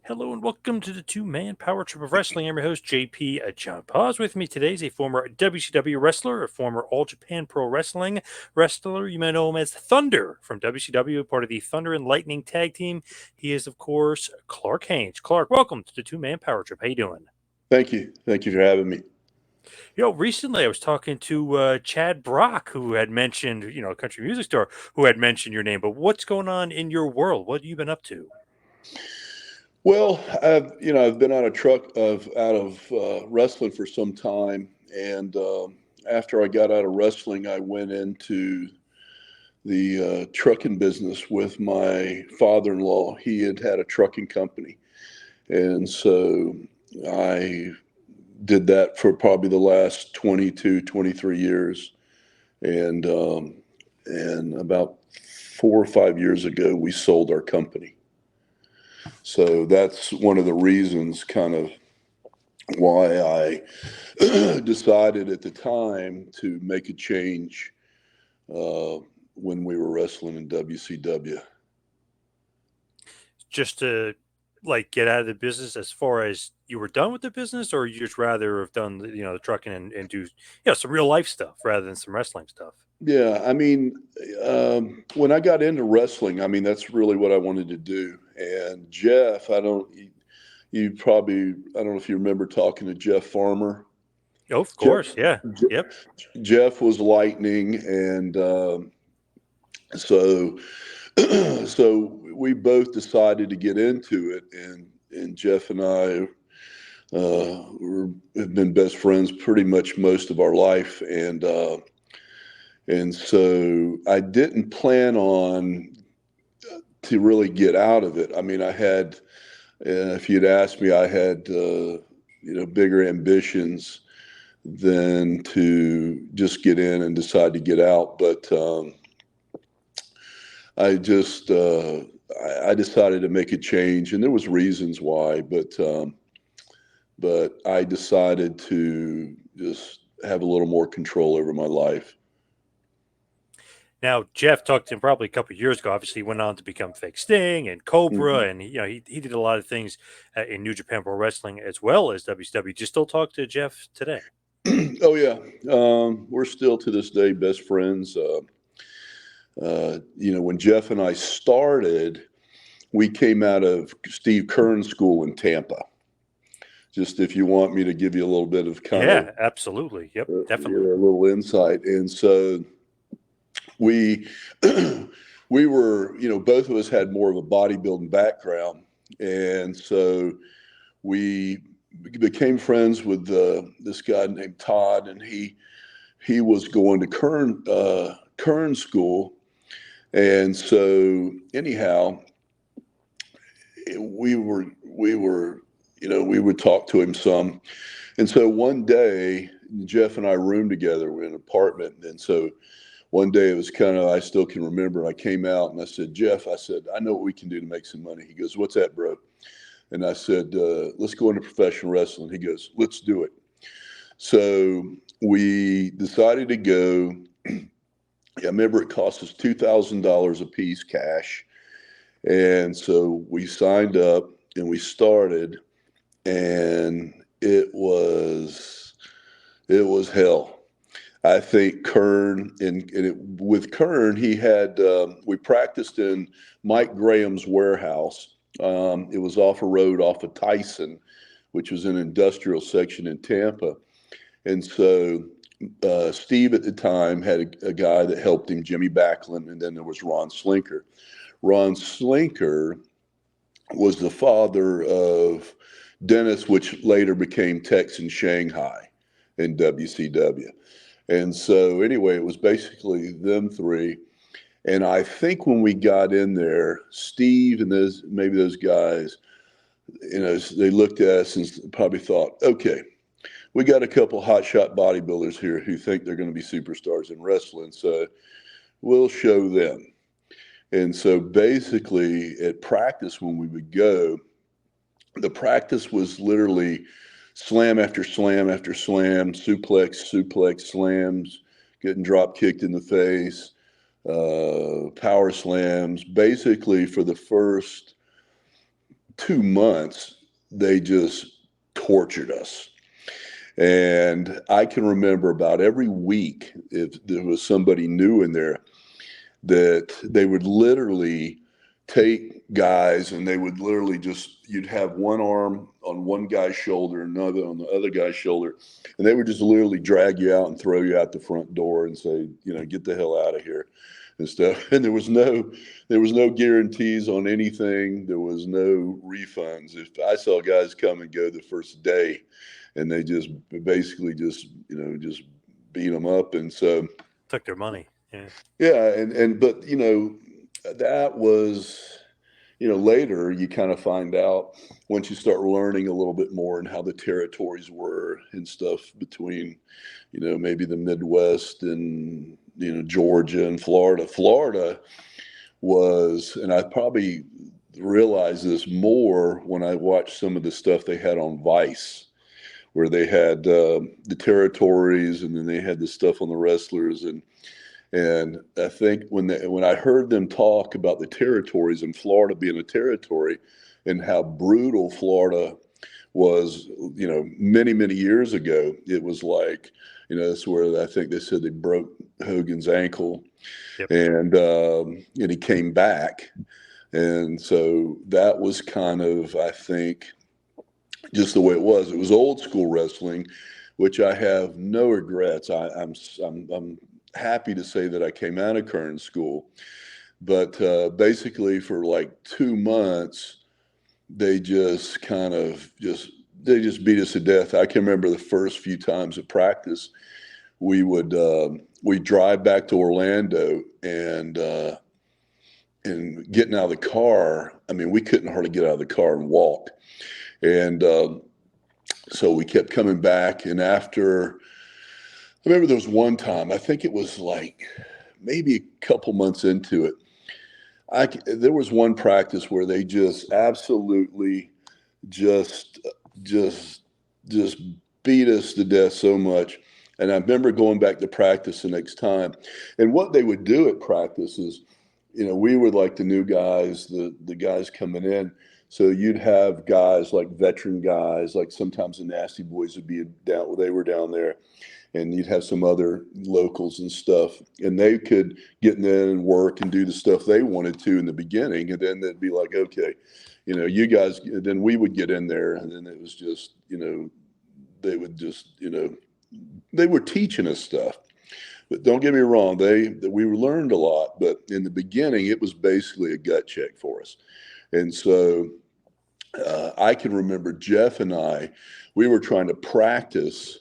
Hello and welcome to the two-man power trip of wrestling. I'm your host, JP John Poz. With me today is a former WCW wrestler, a former All Japan Pro Wrestling wrestler. You may know him as Thunder from WCW, part of the Thunder and Lightning tag team. He is, of course, Clark Haynes. Clark, welcome to the two-man power trip. How you doing? Thank you. Thank you for having me. Recently I was talking to Chad Brock, who had mentioned, a country music star, who had mentioned your name. But what's going on in your world? What have you been up to? Well, I've been on a truck out of wrestling for some time, and after I got out of wrestling, I went into the trucking business with my father-in-law. He had a trucking company, and so I did that for probably the last 22, 23 years, and about 4 or 5 years ago, we sold our company. So that's one of the reasons kind of why I decided at the time to make a change when we were wrestling in WCW. Just to get out of the business as far as you were done with the business, or you just rather have done the trucking and do some real life stuff rather than some wrestling stuff? Yeah, I mean, when I got into wrestling, I mean, that's really what I wanted to do. And Jeff, I don't know if you remember talking to Jeff Farmer. Oh, of Jeff, course, yeah. Yep. Jeff was Lightning, and so so we both decided to get into it, and Jeff and I have been best friends pretty much most of our life, and so I didn't plan on to really get out of it. I mean, if you'd asked me, I had bigger ambitions than to just get in and decide to get out, but I just I decided to make a change, and there was reasons why, but I decided to just have a little more control over my life. Now, Jeff talked to him probably a couple of years ago. Obviously, he went on to become Fake Sting and Cobra, Mhm. and he did a lot of things in New Japan Pro Wrestling as well as WCW. Do you still talk to Jeff today? Oh yeah, we're still to this day best friends. When Jeff and I started, we came out of Steve Kern's school in Tampa. Just if you want me to give you a little bit of kind of Yeah, absolutely. Yep, definitely. a little insight, and so we we were, both of us had more of a bodybuilding background, and so we became friends with this guy named Todd, and he was going to Kern school, and so anyhow, we would talk to him some, and so one day Jeff and I roomed together in an apartment, and so one day it was I still can remember, I came out and I said, Jeff, I know what we can do to make some money. He goes, what's that, bro? And I said, let's go into professional wrestling. He goes, let's do it. So we decided to go. I remember it cost us $2,000 a piece cash. And so we signed up and we started, and it was hell. I think Kern, with Kern, we practiced in Mike Graham's warehouse. It was off a road off of Tyson, which was an industrial section in Tampa. And so Steve at the time had a guy that helped him, Jimmy Backlund, and then there was Ron Slinker. Ron Slinker was the father of Dennis, which later became Tex in Shanghai in WCW. And so anyway, it was basically them three. And I think when we got in there, Steve and those guys, they looked at us and probably thought, okay, we got a couple hotshot bodybuilders here who think they're going to be superstars in wrestling, so we'll show them. And so basically at practice, when we would go, the practice was literally slam after slam after slam, suplex, slams, getting drop kicked in the face, power slams. Basically, for the first 2 months, they just tortured us. And I can remember about every week, if there was somebody new in there, that they would literally take guys and they would literally you'd have one arm on one guy's shoulder, another on the other guy's shoulder, and they would just literally drag you out and throw you out the front door and say, get the hell out of here and stuff. And there was no guarantees on anything. There was no refunds. If I saw guys come and go the first day, and they just basically just beat them up, and so took their money. Yeah, but that was, later you kind of find out once you start learning a little bit more and how the territories were and stuff between, maybe the Midwest and Georgia and Florida. Florida was, and I probably realized this more when I watched some of the stuff they had on Vice, where they had the territories and then they had the stuff on the wrestlers. And I think when I heard them talk about the territories and Florida being a territory and how brutal Florida was, many, many years ago, it was like, that's where I think they said they broke Hogan's ankle. Yep. And he came back. And so that was kind of, I think, just the way it was. It was old school wrestling, which I have no regrets. I'm happy to say that I came out of Kern school, but basically for like 2 months, they just beat us to death. I can remember the first few times of practice, we'd drive back to Orlando and getting out of the car. I mean, we couldn't hardly get out of the car and walk. And so we kept coming back. And after, I remember there was one time, I think it was like maybe a couple months into it, there was one practice where they just absolutely just beat us to death so much. And I remember going back to practice the next time. And what they would do at practice is, we were like the new guys, the guys coming in. So you'd have guys like veteran guys, like sometimes the Nasty Boys would be down, they were down there. And you'd have some other locals and stuff, and they could get in there and work and do the stuff they wanted to in the beginning. And then they'd be like, okay, you guys, then we would get in there, and then it was just, they would just, they were teaching us stuff. But don't get me wrong, we learned a lot, but in the beginning, it was basically a gut check for us. And so I can remember Jeff and we were trying to practice.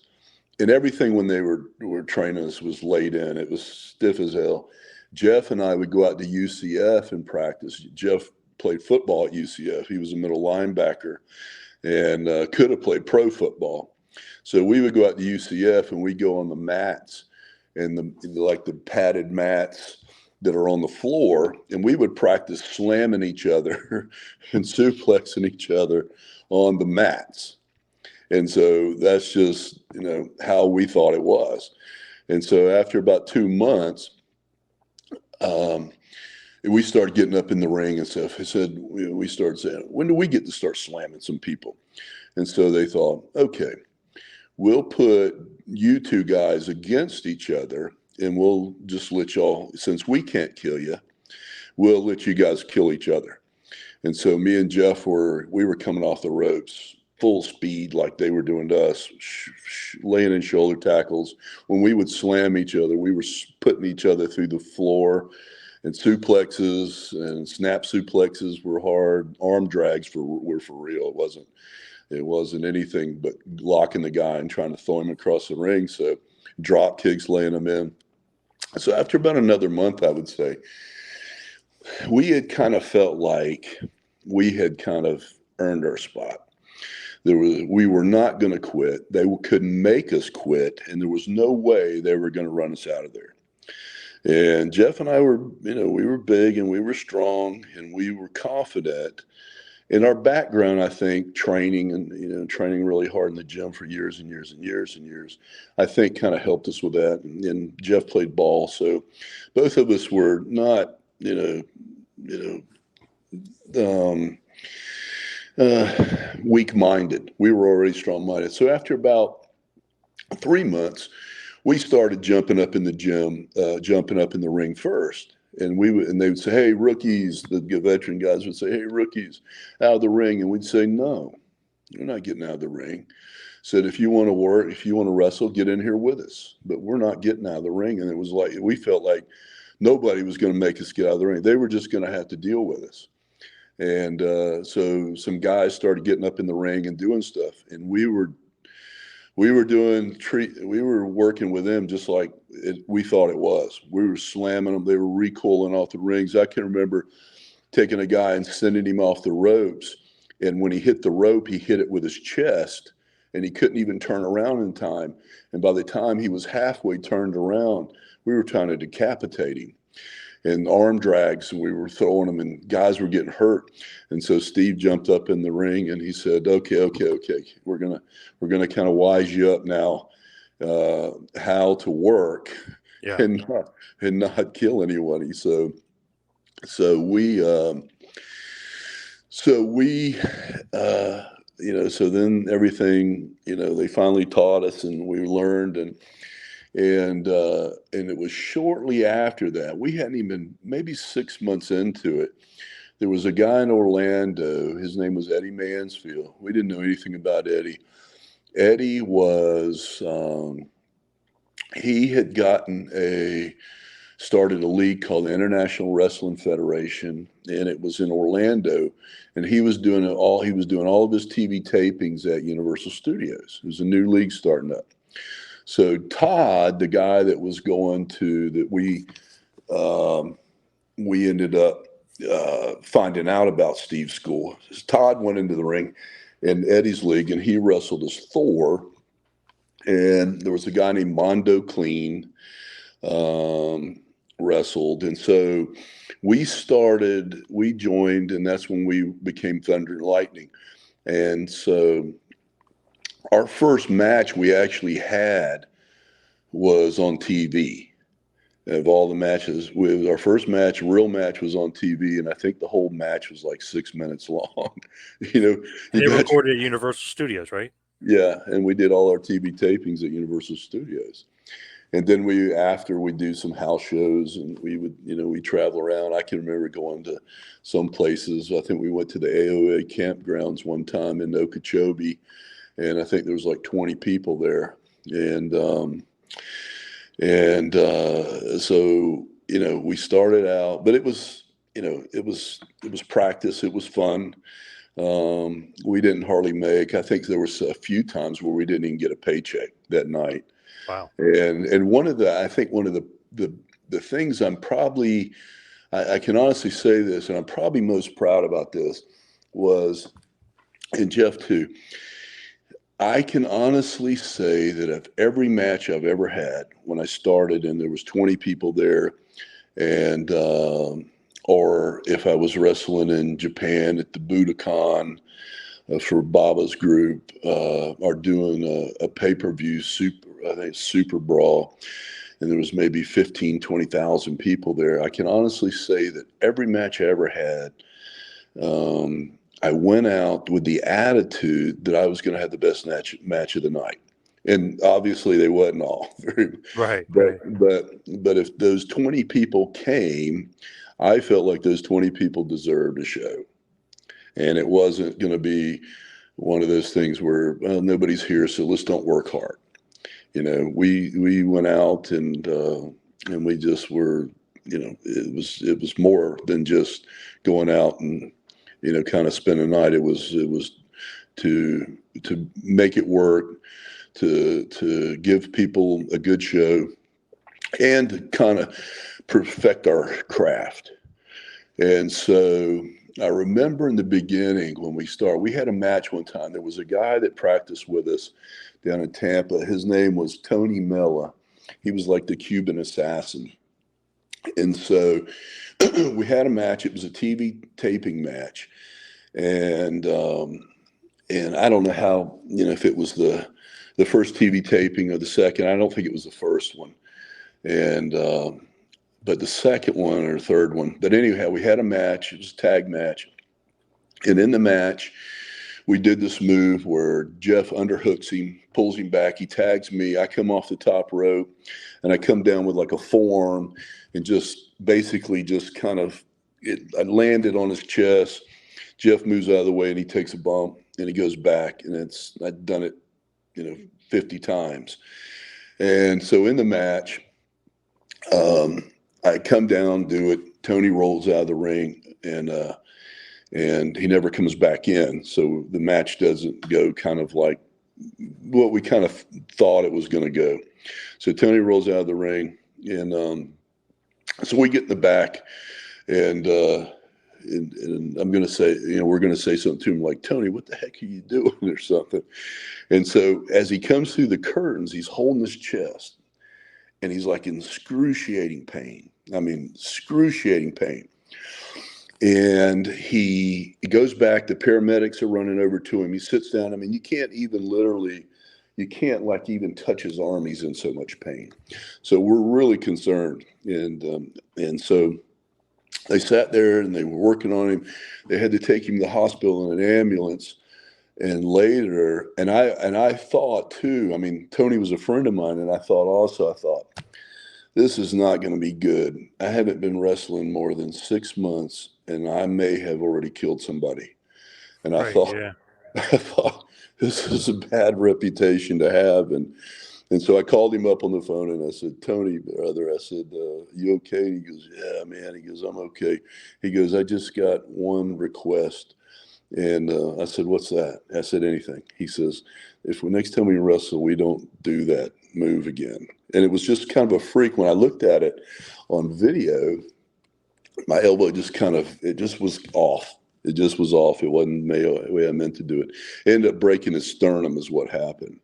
And everything when they were training us was laid in. It was stiff as hell. Jeff and I would go out to UCF and practice. Jeff played football at UCF. He was a middle linebacker and could have played pro football. So we would go out to UCF and we'd go on the mats and the padded mats that are on the floor. And we would practice slamming each other and suplexing each other on the mats. And so that's just, how we thought it was. And so after about 2 months, we started getting up in the ring and stuff. We started saying, when do we get to start slamming some people? And so they thought, okay, we'll put you two guys against each other and we'll just let y'all, since we can't kill you, we'll let you guys kill each other. And so me and Jeff we were coming off the ropes full speed like they were doing to us, laying in shoulder tackles. When we would slam each other, we were putting each other through the floor, and suplexes and snap suplexes were hard. Arm drags were for real. It wasn't anything but locking the guy and trying to throw him across the ring. So drop kicks, laying them in. So after about another month, I would say, we had kind of felt like we had kind of earned our spot. We were not going to quit. They couldn't make us quit, and there was no way they were going to run us out of there. And Jeff and I were, we were big and we were strong and we were confident. In our background, I think training and training really hard in the gym for years and years and years and years, I think kind of helped us with that. And Jeff played ball, so both of us were not, weak-minded. We were already strong-minded. So after about 3 months, we started jumping up in the gym, jumping up in the ring first. And they would say, "Hey, rookies," the veteran guys would say, "Hey, rookies, out of the ring." And we'd say, "No, you're not getting out of the ring." Said, "If you want to work, if you want to wrestle, get in here with us. But we're not getting out of the ring." And it was like, we felt like nobody was going to make us get out of the ring. They were just going to have to deal with us. And so some guys started getting up in the ring and doing stuff. And we were working with them just like we thought it was. We were slamming them. They were recoiling off the rings. I can remember taking a guy and sending him off the ropes. And when he hit the rope, he hit it with his chest and he couldn't even turn around in time. And by the time he was halfway turned around, we were trying to decapitate him. And arm drags, and we were throwing them, and guys were getting hurt. And so Steve jumped up in the ring, and he said, "Okay, we're gonna kind of wise you up now, how to work, Yeah. and not kill anybody." So we so then everything, they finally taught us, and we learned, and it was shortly after that, we hadn't even, maybe 6 months into it, there was a guy in Orlando. His name was Eddy Mansfield. We didn't know anything about Eddie. Eddie was, he had started a league called the International Wrestling Federation, and it was in Orlando. And he was doing all of his TV tapings at Universal Studios. It was a new league starting up. So Todd, the guy that was going to that we ended up finding out about Steve's school. Todd went into the ring in Eddie's league, and he wrestled as Thor. And there was a guy named Mondo Clean wrestled, and so we joined, and that's when we became Thunder and Lightning. And so our first match we actually had was on TV. Of all the matches, our first match, real match, was on TV, and I think the whole match was like 6 minutes long. And they recorded at Universal Studios, right? Yeah, and we did all our TV tapings at Universal Studios. And then after we do some house shows, and we would, we travel around. I can remember going to some places. I think we went to the AOA campgrounds one time in Okeechobee, and I think there was like 20 people there. So we started out, but it was practice. It was fun. We didn't hardly make. I think there was a few times where we didn't even get a paycheck that night. Wow. And one of the things I can honestly say this, and I'm probably most proud about this, was, and Jeff too, I can honestly say that of every match I've ever had, when I started and there was 20 people there, and or if I was wrestling in Japan at the Budokan for Baba's group, or doing a pay-per-view Super Brawl, and there was maybe 20,000 people there. I can honestly say that every match I ever had, I went out with the attitude that I was going to have the best match of the night. And obviously they wasn't all very, right. But if those 20 people came, I felt like those 20 people deserved a show. And it wasn't going to be one of those things where, well, nobody's here, so let's don't work hard. We went out, and we just were, it was more than just going out and, kind of spend a night. It was to make it work, to give people a good show, and to kind of perfect our craft. And so I remember in the beginning when we started, we had a match one time. There was a guy that practiced with us down in Tampa. His name was Tony Mella. He was like the Cuban assassin. And so we had a match. It was a TV taping match. And I don't know how, if it was the first TV taping or the second. I don't think it was the first one. And but the second one or third one. But anyhow, we had a match. It was a tag match. And in the match, we did this move where Jeff underhooks him, pulls him back, he tags me, I come off the top rope, and I come down with like a forearm and just basically just kind of I landed on his chest. Jeff moves out of the way and he takes a bump and he goes back, and I'd done it, 50 times. And so in the match, I come down, do it. Tony rolls out of the ring, and he never comes back in. So the match doesn't go kind of like what we kind of thought it was going to go. So Tony rolls out of the ring, and so we get in the back, and I'm going to say, we're going to say something to him like, Tony, what the heck are you doing or something? And so as he comes through the curtains, he's holding his chest, and he's like in excruciating pain. I mean, excruciating pain. And he goes back. The paramedics are running over to him. He sits down. I mean, you can't like even touch his arm. He's in so much pain. So we're really concerned. And so they sat there and they were working on him. They had to take him to the hospital in an ambulance. And later, and I thought too, I mean, Tony was a friend of mine, and I thought, this is not going to be good. I haven't been wrestling more than 6 months, and I may have already killed somebody. And I thought this is a bad reputation to have. And so I called him up on the phone and I said, Tony, brother, I said, you okay? And he goes, yeah, man. He goes, I'm okay. He goes, I just got one request. And I said, what's that? I said, anything. He says, if next time we wrestle, we don't do that move again. And it was just kind of a freak. When I looked at it on video, my elbow it just was off. It just was off. It wasn't the way I meant to do it. It ended up breaking his sternum is what happened.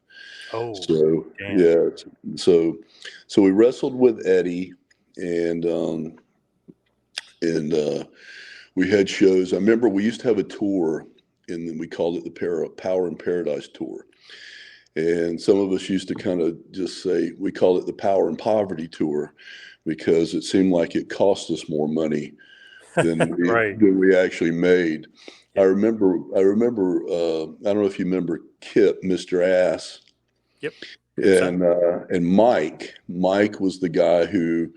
Oh, so damn. Yeah. So we wrestled with Eddy, and we had shows. I remember we used to have a tour, and we called it the Power in Paradise Tour. And some of us used to kind of just say, we called it the Power and Poverty Tour, because it seemed like it cost us more money than we actually made. Yeah. I remember, I don't know if you remember Kip, Mr. Ass. Yep. And Mike was the guy who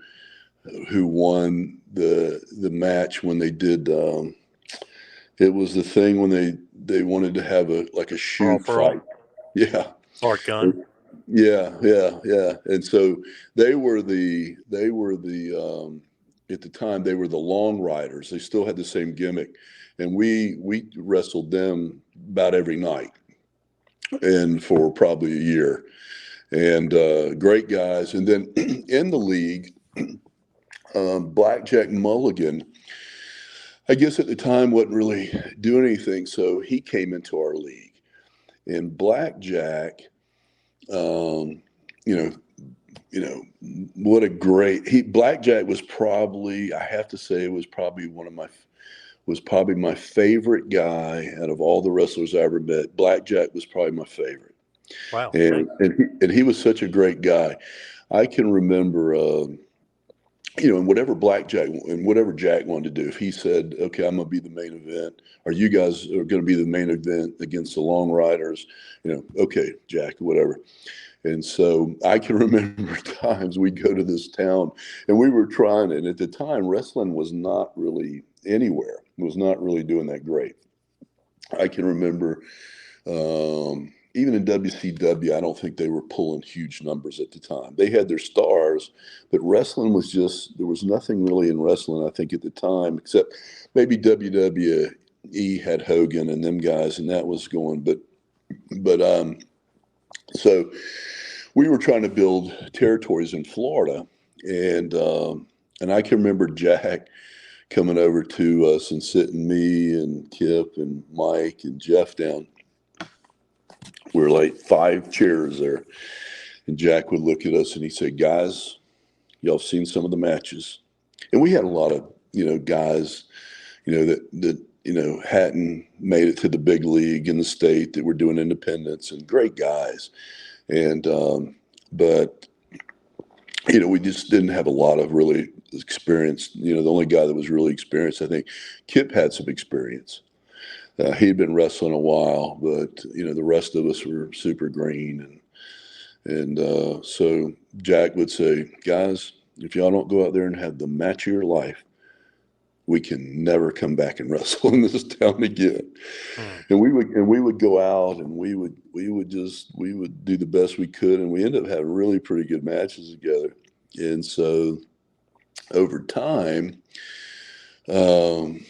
won the match when they did, it was the thing when they wanted to have a shoot fight. Yeah. Art gun. Yeah. And so they were the at the time they were the Long Riders. They still had the same gimmick, and we wrestled them about every night, and for probably a year. And great guys. And then in the league, Blackjack Mulligan, I guess at the time wasn't really doing anything, so he came into our league. And Blackjack, what a great Blackjack was probably, I have to say, was probably my favorite guy out of all the wrestlers I ever met. Blackjack was probably my favorite. Wow. And he was such a great guy. I can remember, and whatever Jack wanted to do, if he said, okay, I'm going to be the main event, or you guys are going to be the main event against the Long Riders, okay, Jack, whatever. And so I can remember times we'd go to this town and we were trying, and at the time wrestling was not really anywhere. It was not really doing that great. I can remember, even in WCW, I don't think they were pulling huge numbers at the time. They had their stars, but wrestling was there was nothing really in wrestling, I think, at the time, except maybe WWE had Hogan and them guys, and that was going. So we were trying to build territories in Florida, and I can remember Jack coming over to us and sitting me and Kip and Mike and Jeff down. We were like 5 chairs there, and Jack would look at us and he'd say, guys, y'all have seen some of the matches. And we had a lot of, guys, that hadn't made it to the big league in the state, that were doing independents, and great guys. And, but, we just didn't have a lot of really experience. The only guy that was really experienced, I think Kip had some experience. He'd been wrestling a while, but the rest of us were super green, and so Jack would say, "Guys, if y'all don't go out there and have the match of your life, we can never come back and wrestle in this town again." Hmm. And we would go out, and we would do the best we could, and we ended up having really pretty good matches together. And so over time, um,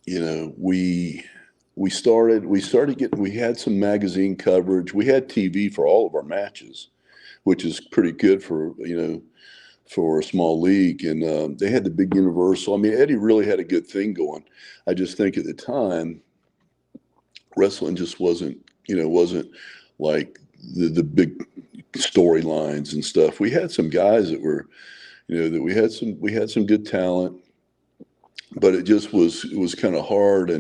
we started getting, we had some magazine coverage. We had TV for all of our matches, which is pretty good for a small league. And they had the big Universal. I mean, Eddie really had a good thing going. I just think at the time, wrestling just wasn't like the big storylines and stuff. We had some guys that were, that we had some good talent, but it was kind of hard.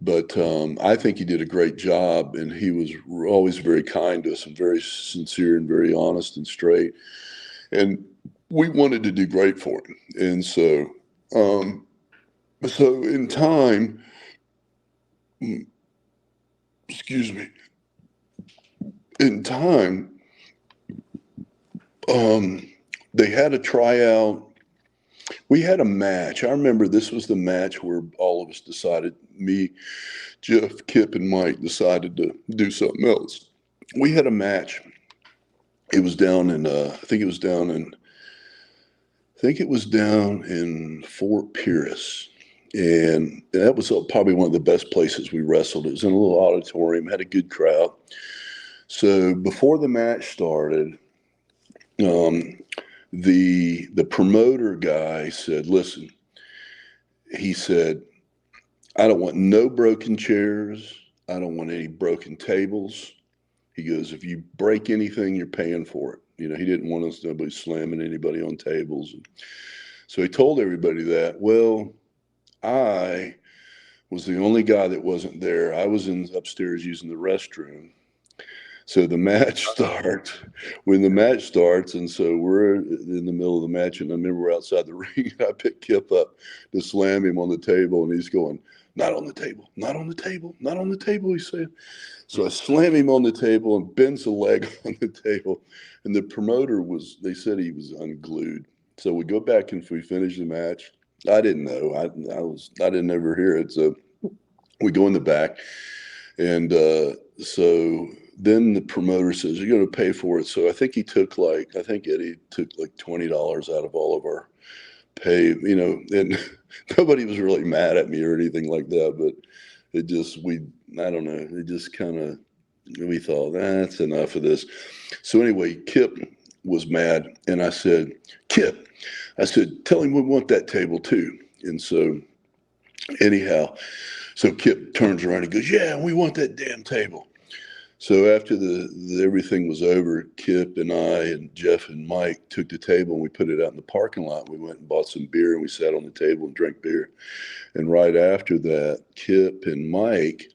But I think he did a great job, and he was always very kind to us and very sincere and very honest and straight. And we wanted to do great for him. And so in time, excuse me, in time, they had a tryout. We had a match. I remember this was the match where all of us decided, me, Jeff, Kip, and Mike decided to do something else. We had a match. It was down in, I think it was down in Fort Pierce. And that was probably one of the best places we wrestled. It was in a little auditorium, had a good crowd. So before the match started, um, the promoter guy said, "Listen," he said, "I don't want no broken chairs. I don't want any broken tables." He goes, "If you break anything, you're paying for it." He didn't want us nobody slamming anybody on tables. So he told everybody that. Well, I was the only guy that wasn't there. I was upstairs using the restroom. So the match starts. When the match starts, and so we're in the middle of the match, and I remember we're outside the ring, and I pick Kip up to slam him on the table, and he's going, "Not on the table, not on the table, not on the table," he said. So I slam him on the table and bends a leg on the table, and the promoter they said he was unglued. So we go back and we finish the match. I didn't know. I didn't ever hear it. So we go in the back, and so then the promoter says, "You're going to pay for it." So I think Eddie took like $20 out of all of our pay, and nobody was really mad at me or anything like that. But I don't know, it just kind of, we thought, that's enough of this. So anyway, Kip was mad, and I said, "Kip," I said, "tell him we want that table too." And so anyhow, so Kip turns around and goes, "Yeah, we want that damn table." So after everything was over, Kip and I and Jeff and Mike took the table and we put it out in the parking lot. We went and bought some beer, and we sat on the table and drank beer. And right after that, Kip and Mike,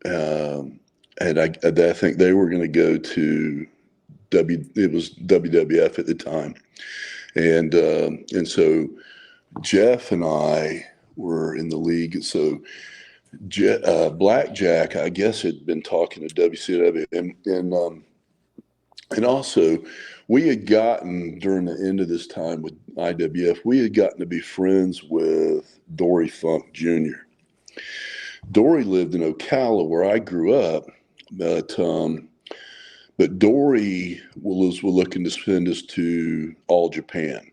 and I think they were going to go to it was WWF at the time. And so Jeff and I were in the league. So Blackjack, I guess, had been talking to WCW, and also we had gotten, during the end of this time with IWF, we had gotten to be friends with Dory Funk Jr. Dory lived in Ocala, where I grew up, but Dory was looking to send us to All Japan,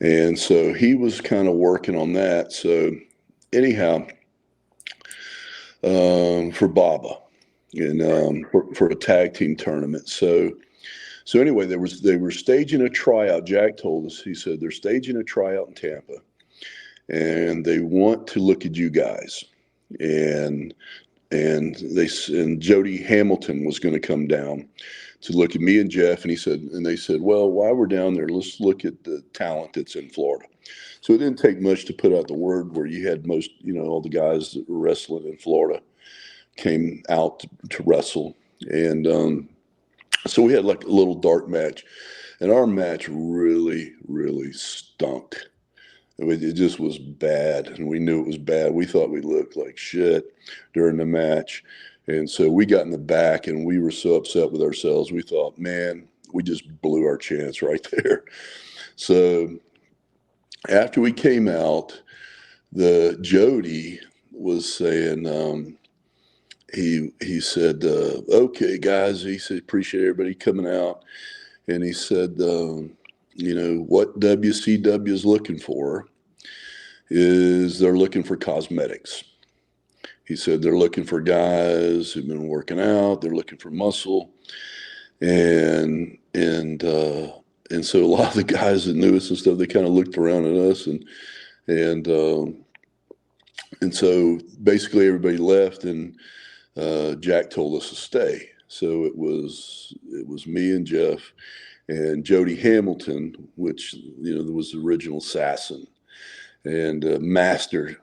and so he was kind of working on that. So anyhow, for Baba, and for a tag team tournament. So anyway, they were staging a tryout. Jack told us, he said, they're staging a tryout in Tampa, and they want to look at you guys. And Jody Hamilton was going to come down to look at me and Jeff, and they said, "Well, while we're down there, let's look at the talent that's in Florida." So it didn't take much to put out the word, where you had all the guys that were wrestling in Florida came out to wrestle. And so we had like a little dark match, and our match really, really stunk. It just was bad, and we knew it was bad. We thought we looked like shit during the match. And so we got in the back, and we were so upset with ourselves. We thought, man, we just blew our chance right there. So after we came out, the Jody was saying, he said, okay, guys, he said, appreciate everybody coming out. And he said, what WCW is looking for is they're looking for cosmetics. He said they're looking for guys who've been working out. They're looking for muscle, and so a lot of the guys that knew us and stuff, they kind of looked around at us, and so basically everybody left, and Jack told us to stay. So it was me and Jeff and Jody Hamilton, which was the original assassin, and master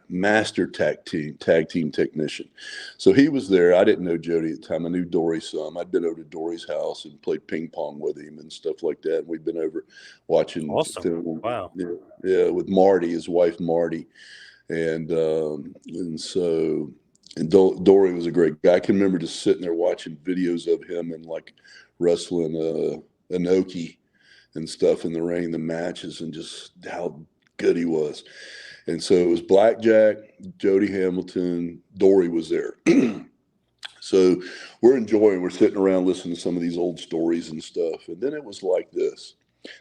tag team technician. So he was there. I didn't know Jody at the time. I knew Dory some. I'd been over to Dory's house and played ping pong with him and stuff like that. And we'd been over watching Awesome. Wow. Yeah, with Marty, his wife Marty, and so Dory was a great guy. I can remember just sitting there watching videos of him and like wrestling Inoki and stuff in the ring, the matches, and just how good he was. And so it was Blackjack, Jody Hamilton, Dory was there. So we're sitting around listening to some of these old stories and stuff. And then it was like this.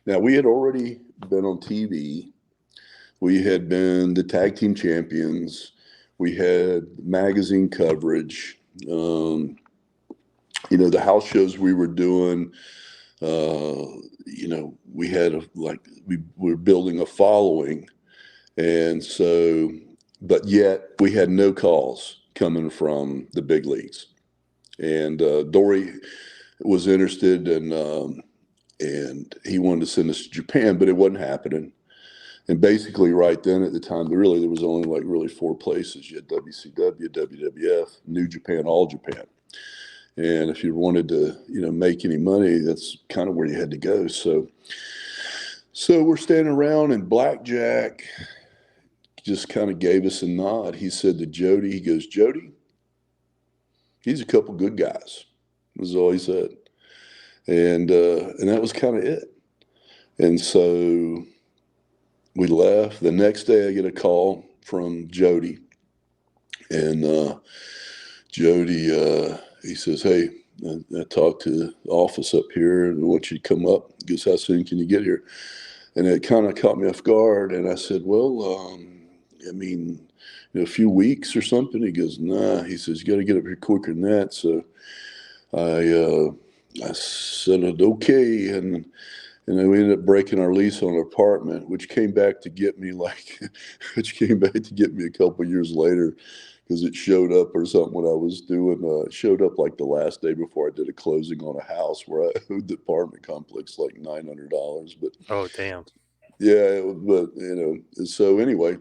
Now, we had already been on TV. We had been the tag team champions. We had magazine coverage. The house shows we were doing, we had we were building a following. And so, but yet we had no calls coming from the big leagues. And Dory was interested, and he wanted to send us to Japan, but it wasn't happening. And basically right then at the time, there was only four places. You had WCW, WWF, New Japan, All Japan. And if you wanted to, make any money, that's kind of where you had to go. So we're standing around, and Blackjack just kind of gave us a nod. He said to Jody, he goes, Jody, he's a couple good guys. Was all he said. And that was kind of it. And so we left. The next day I get a call from Jody. And Jody, he says, hey, I talked to the office up here and I want you to come up. He goes, how soon can you get here? And it kind of caught me off guard. And I said, well, a few weeks or something. He goes, nah. He says, you got to get up here quicker than that. So I said, okay. And then we ended up breaking our lease on an apartment, which came back to get me a couple of years later, because it showed up or something when I was doing, it showed up like the last day before I did a closing on a house where I owed the apartment complex like $900. But oh, damn. Yeah, but so anyway,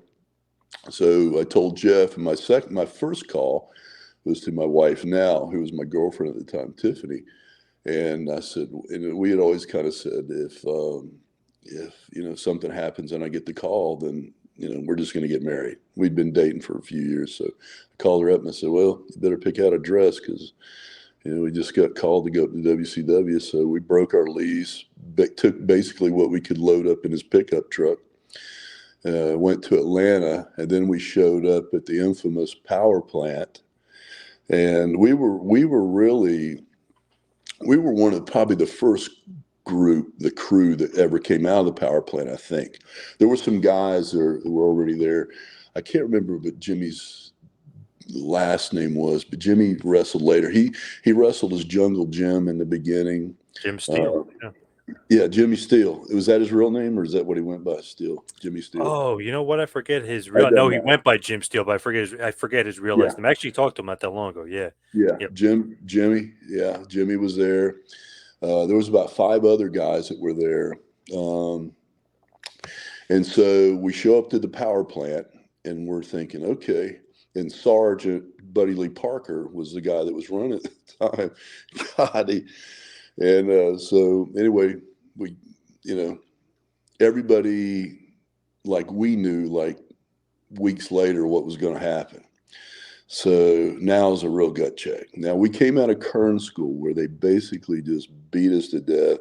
so I told Jeff, and my first call was to my wife now, who was my girlfriend at the time, Tiffany. And I said, and we had always kind of said, if something happens and I get the call, then, we're just going to get married. We'd been dating for a few years. So I called her up and I said, well, you better pick out a dress because, we just got called to go up to WCW. So we broke our lease, took basically what we could load up in his pickup truck, went to Atlanta, and then we showed up at the infamous power plant. And we were one of probably the first the crew that ever came out of the power plant, I think. There were some guys who were already there. I can't remember what Jimmy's last name was, but Jimmy wrestled later. He wrestled as Jungle Jim in the beginning. Jim Steele. Yeah, Jimmy Steele. Was that his real name, or is that what he went by? Steele, Jimmy Steele. Oh, you know what? I forget his real. No, he went by Jim Steele, but I forget his real last name. I actually talked to him not that long ago. Yeah. Yeah. Yep. Jimmy. Yeah, Jimmy was there. There was about 5 other guys that were there. And so we show up to the power plant, and we're thinking, okay. And Sergeant Buddy Lee Parker was the guy that was running at the time. God, so anyway, we, everybody like we knew like weeks later what was going to happen. So now is a real gut check. Now we came out of Kern school where they basically just beat us to death.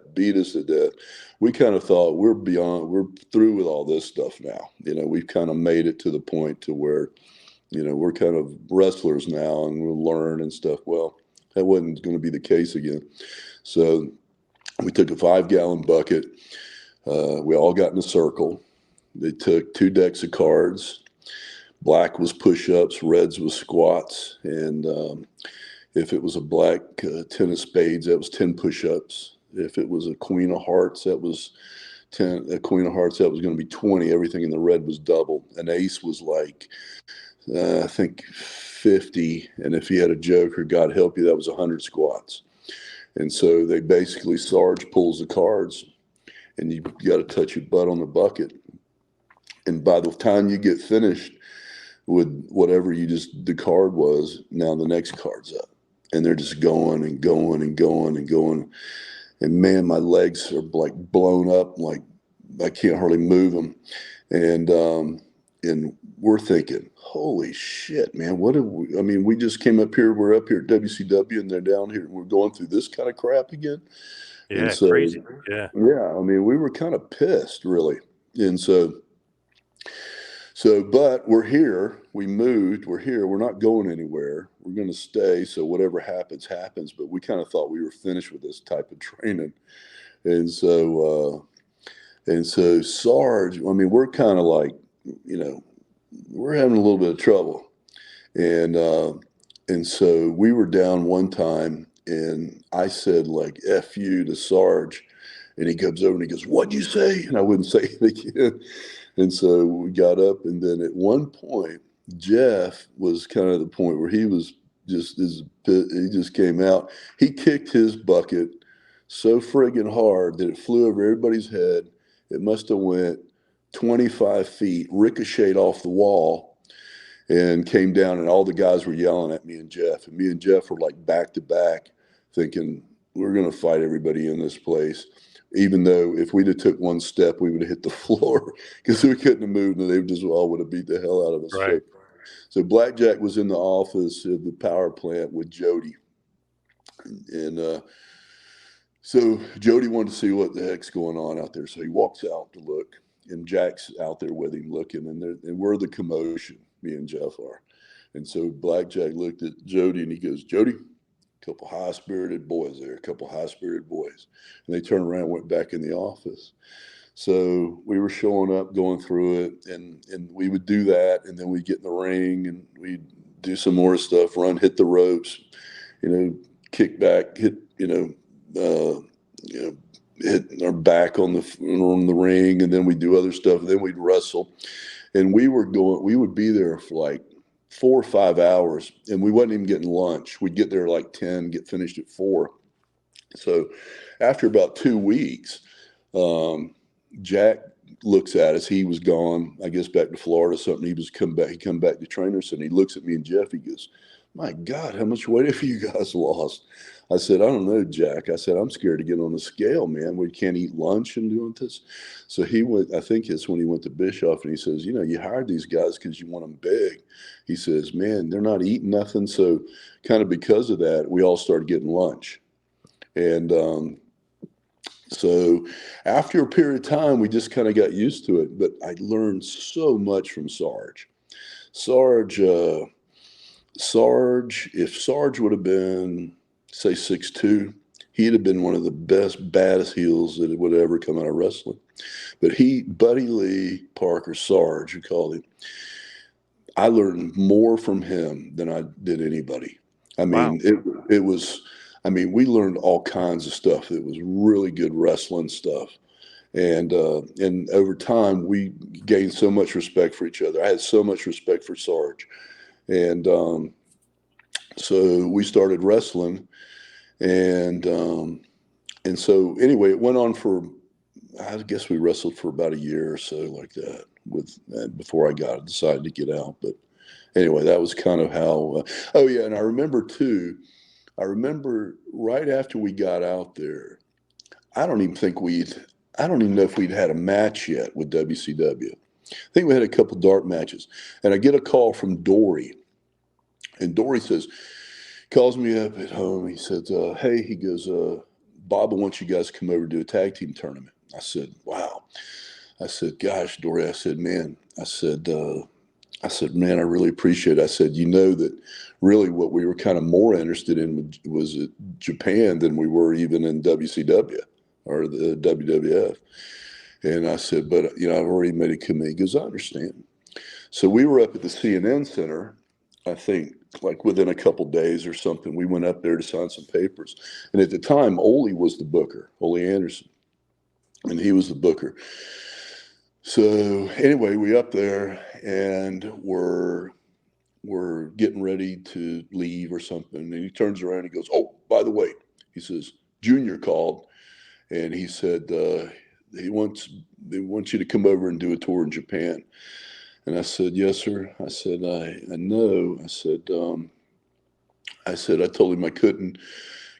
We kind of thought we're through with all this stuff now. We've kind of made it to the point to where, we're kind of wrestlers now and we'll learn and stuff. Well, that wasn't going to be the case again. So we took a 5-gallon bucket. We all got in a circle. They took 2 decks of cards. Black was push-ups, reds was squats, and if it was a black 10 of spades, that was 10 push-ups. If it was a queen of hearts, that was 10. A queen of hearts, that was going to be 20. Everything in the red was double. An ace was like, I think 50, and if you had a joker, God help you, that was 100 squats. And so they basically, Sarge pulls the cards, and you got to touch your butt on the bucket. And by the time you get finished with whatever the card was, now the next card's up. And they're just going and going and going and going. And man, my legs are like blown up, like I can't hardly move them. And we're thinking, holy shit, man, we just came up here, we're up here at WCW and they're down here, we're going through this kind of crap again. Yeah, and so, crazy. Yeah, we were kind of pissed, really. And so, but we're here, we moved, we're here, we're not going anywhere, we're going to stay. So whatever happens, happens. But we kind of thought we were finished with this type of training. And so Sarge, we're kind of like, we're having a little bit of trouble. And so we were down one time and I said like, F you to Sarge. And he comes over and he goes, what'd you say? And I wouldn't say it again. And so we got up, and then at one point, Jeff was kind of the point where he was he just came out. He kicked his bucket so friggin' hard that it flew over everybody's head. It must have went 25 feet, ricocheted off the wall, and came down, and all the guys were yelling at me and Jeff. And me and Jeff were like back to back thinking, we're going to fight everybody in this place. Even though if we'd have took one step, we would have hit the floor because we couldn't have moved, and they just all would have beat the hell out of us. right. So Blackjack was in the office of the power plant with Jody. And so Jody wanted to see what the heck's going on out there. So he walks out to look, and Jack's out there with him looking, and we're the commotion, me and Jeff are. And so Blackjack looked at Jody, and he goes, Jody, couple high-spirited boys there, and they turned around and went back in the office. So we were showing up, going through it, and we would do that, and then we'd get in the ring, and we'd do some more stuff, hit the ropes, kick back, hit our back on the ring, and then we'd do other stuff, and then we'd wrestle. And we would be there for like 4 or 5 hours, and we wasn't even getting lunch. We'd get there like 10, get finished at 4. So after about 2 weeks, Jack looks at us. He was gone, I guess, back to Florida or something. He come back to train us, and he looks at me and Jeff. He goes, my God, how much weight have you guys lost? I said, I don't know, Jack. I said, I'm scared to get on the scale, man. We can't eat lunch and doing this. So he went, I think it's when he went to Bischoff, and he says, you hired these guys because you want them big. He says, man, they're not eating nothing. So kind of because of that, we all started getting lunch. And so after a period of time, we just kind of got used to it. But I learned so much from Sarge. If Sarge would have been, say, 6'2", he'd have been one of the baddest heels that would ever come out of wrestling. But Buddy Lee Parker, Sarge, we called him, I learned more from him than I did anybody. Wow. It was, we learned all kinds of stuff. It was really good wrestling stuff. And over time, we gained so much respect for each other. I had so much respect for Sarge. And so we started wrestling. And so anyway, it went on for, I guess we wrestled for about a year or so like that before I decided to get out. But anyway, that was kind of how, oh yeah. And I remember right after we got out there, I don't even know if we'd had a match yet with WCW. I think we had a couple dark matches. And I get a call from Dory. And Dory calls me up at home. He says, hey, he goes, Bob wants you guys to come over to do a tag team tournament. I said, wow. I said, gosh, Dory, I said, man, man, I really appreciate it. I said, you know that really what we were kind of more interested in was Japan than we were even in WCW or the WWF. And I said, but, I've already made a commitment. He goes, I understand. So we were up at the CNN Center, I think, like within a couple days or something. We went up there to sign some papers. And at the time, Ole was the booker, Ole Anderson. And he was the booker. So anyway, we up there and we're getting ready to leave or something. And he turns around and he goes, oh, by the way, he says, Junior called and he said, they want you to come over and do a tour in Japan. And I said, yes, sir. I said, I know. I said, I told him I couldn't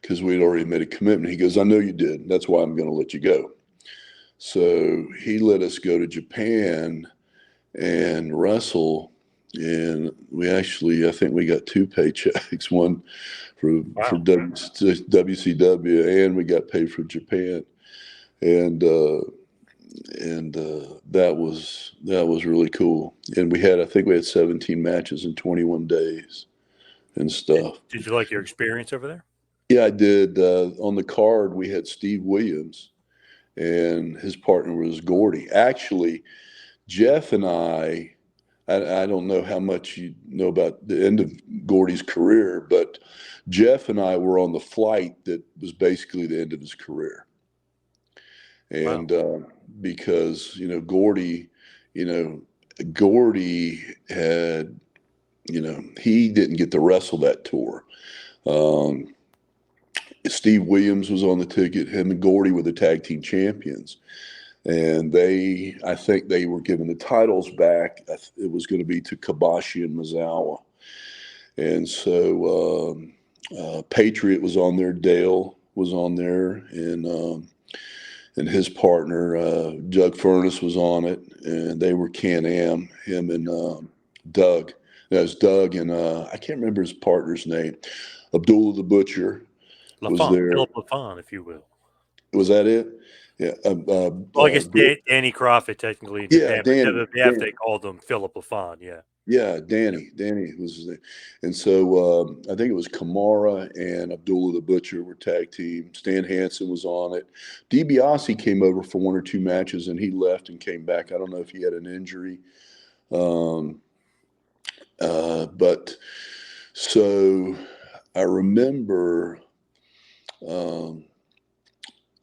because we'd already made a commitment. He goes, I know you did. That's why I'm going to let you go. So he let us go to Japan and wrestle. And we actually, I think we got 2 paychecks, one for WCW, and we got paid for Japan. And that was really cool. And I think we had 17 matches in 21 days and stuff. Did you like your experience over there? Yeah, I did. On the card, we had Steve Williams, and his partner was Gordy. Actually, Jeff and I don't know how much you know about the end of Gordy's career, but Jeff and I were on the flight that was basically the end of his career. And because, Gordy had, he didn't get to wrestle that tour. Steve Williams was on the ticket. Him and Gordy were the tag team champions. And I think they were given the titles back. It was going to be to Kobashi and Misawa. And so Patriot was on there. Dale was on there. And his partner, Doug Furness, was on it. And they were Can-Am, him and Doug. That was Doug and I can't remember his partner's name. Abdullah the Butcher was there. Philip Lafon, if you will. Was that it? Yeah. Well, I guess Danny Crawford, technically. Yeah, Danny. They called him Philip Lafon, yeah. Yeah, Danny. Danny was his name. And so I think it was Kamara and Abdullah the Butcher were tag team. Stan Hansen was on it. DiBiase came over for 1 or 2 matches, and he left and came back. I don't know if he had an injury. But so I remember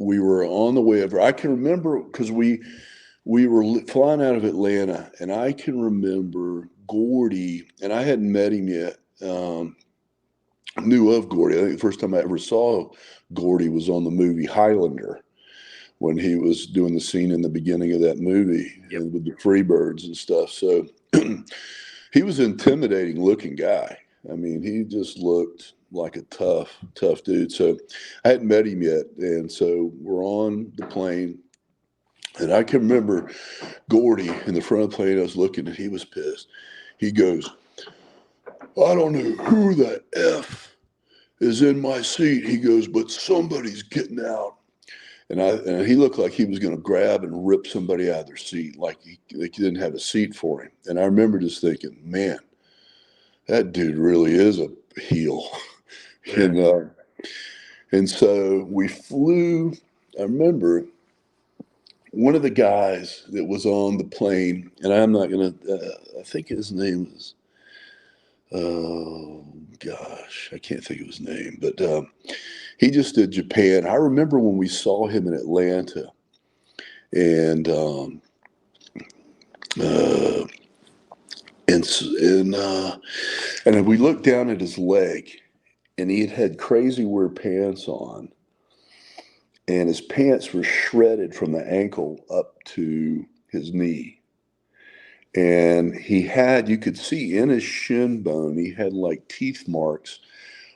we were on the way over. I can remember because we were flying out of Atlanta, and I can remember Gordy, and I hadn't met him yet. Knew of Gordy. I think the first time I ever saw Gordy was on the movie Highlander, when he was doing the scene in the beginning of that movie with the Freebirds and stuff. So he was an intimidating looking guy. I mean, he just looked like a tough dude. So I hadn't met him yet. And so we're on the plane. And I can remember Gordy in the front of the plane. I was looking and he was pissed. He goes, I don't know who the F is in my seat. He goes, but somebody's getting out. And he looked like he was going to grab and rip somebody out of their seat, like he didn't have a seat for him. And I remember just thinking, man, that dude really is a heel. Yeah. And so we flew. I remember one of the guys that was on the plane, and I'm not going to, I think his name is, oh gosh, I can't think of his name, but he just did Japan. I remember when we saw him in Atlanta, and we looked down at his leg, and he had crazy weird pants on, and his pants were shredded from the ankle up to his knee. And you could see in his shin bone, he had like teeth marks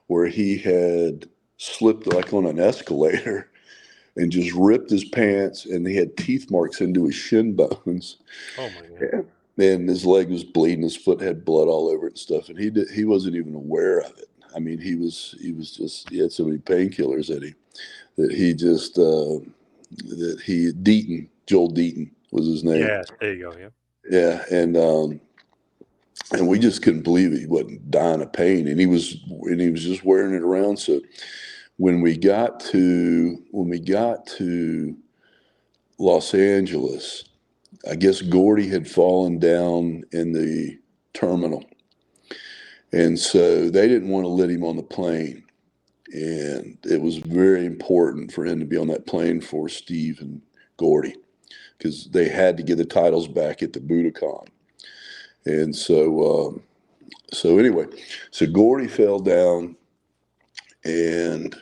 where he had slipped like on an escalator and just ripped his pants, and he had teeth marks into his shin bones. Oh my God. And his leg was bleeding, his foot had blood all over it and stuff, and he wasn't even aware of it. I mean, he had so many painkillers that he just Joel Deaton was his name. Yeah, there you go. Yeah. Yeah, and we just couldn't believe he wasn't dying of pain, and he was just wearing it around. So when we got to Los Angeles, I guess Gordy had fallen down in the terminal, and so they didn't want to let him on the plane. And it was very important for him to be on that plane for Steve and Gordy, because they had to get the titles back at the Budokan. And so anyway, so Gordy fell down, and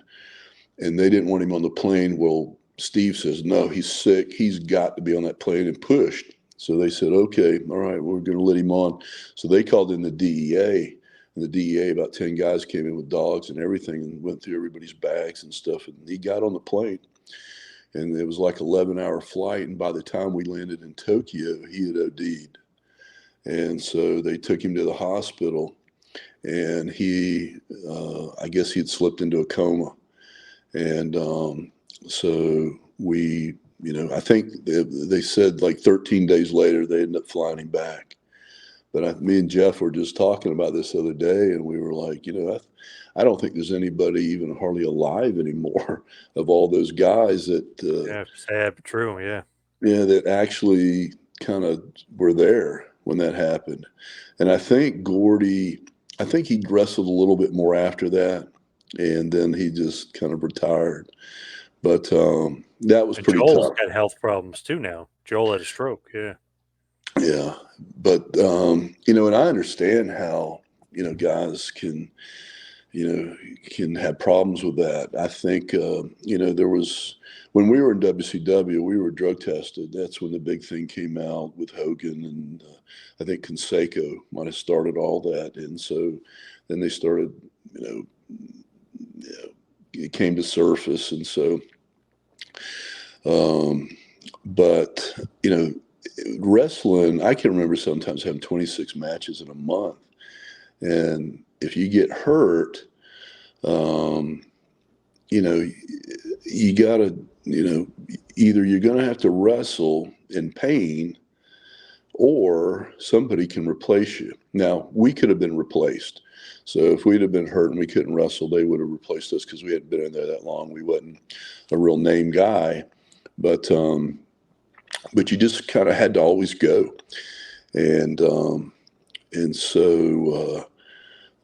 they didn't want him on the plane. Well, Steve says, no, he's sick. He's got to be on that plane, and pushed. So they said, okay, all right, we're going to let him on. So they called in the DEA. And the DEA, about 10 guys came in with dogs and everything, and went through everybody's bags and stuff. And he got on the plane, and it was like 11-hour flight. And by the time we landed in Tokyo, he had OD'd. And so they took him to the hospital, and I guess he had slipped into a coma. And so we, I think they said like 13 days later, they ended up flying him back. But me and Jeff were just talking about this the other day, and we were like, I don't think there's anybody even hardly alive anymore of all those guys that Yeah, sad but true. Yeah. that actually kind of were there when that happened. And I think he wrestled a little bit more after that, and then he just kind of retired. But that was pretty Joel's tough. got health problems too now. Joel had a stroke. Yeah. Yeah, but and I understand how guys can have problems with that. I think there was, when we were in WCW, we were drug tested. That's when the big thing came out with Hogan, and I think Conseco might have started all that. And so then they started, it came to surface, and so, but wrestling, I can remember sometimes having 26 matches in a month. And if you get hurt, you gotta, either you're going to have to wrestle in pain, or somebody can replace you. Now, we could have been replaced. So if we'd have been hurt and we couldn't wrestle, they would have replaced us, because we hadn't been in there that long. We wasn't a real name guy, but you just kind of had to always go. And so,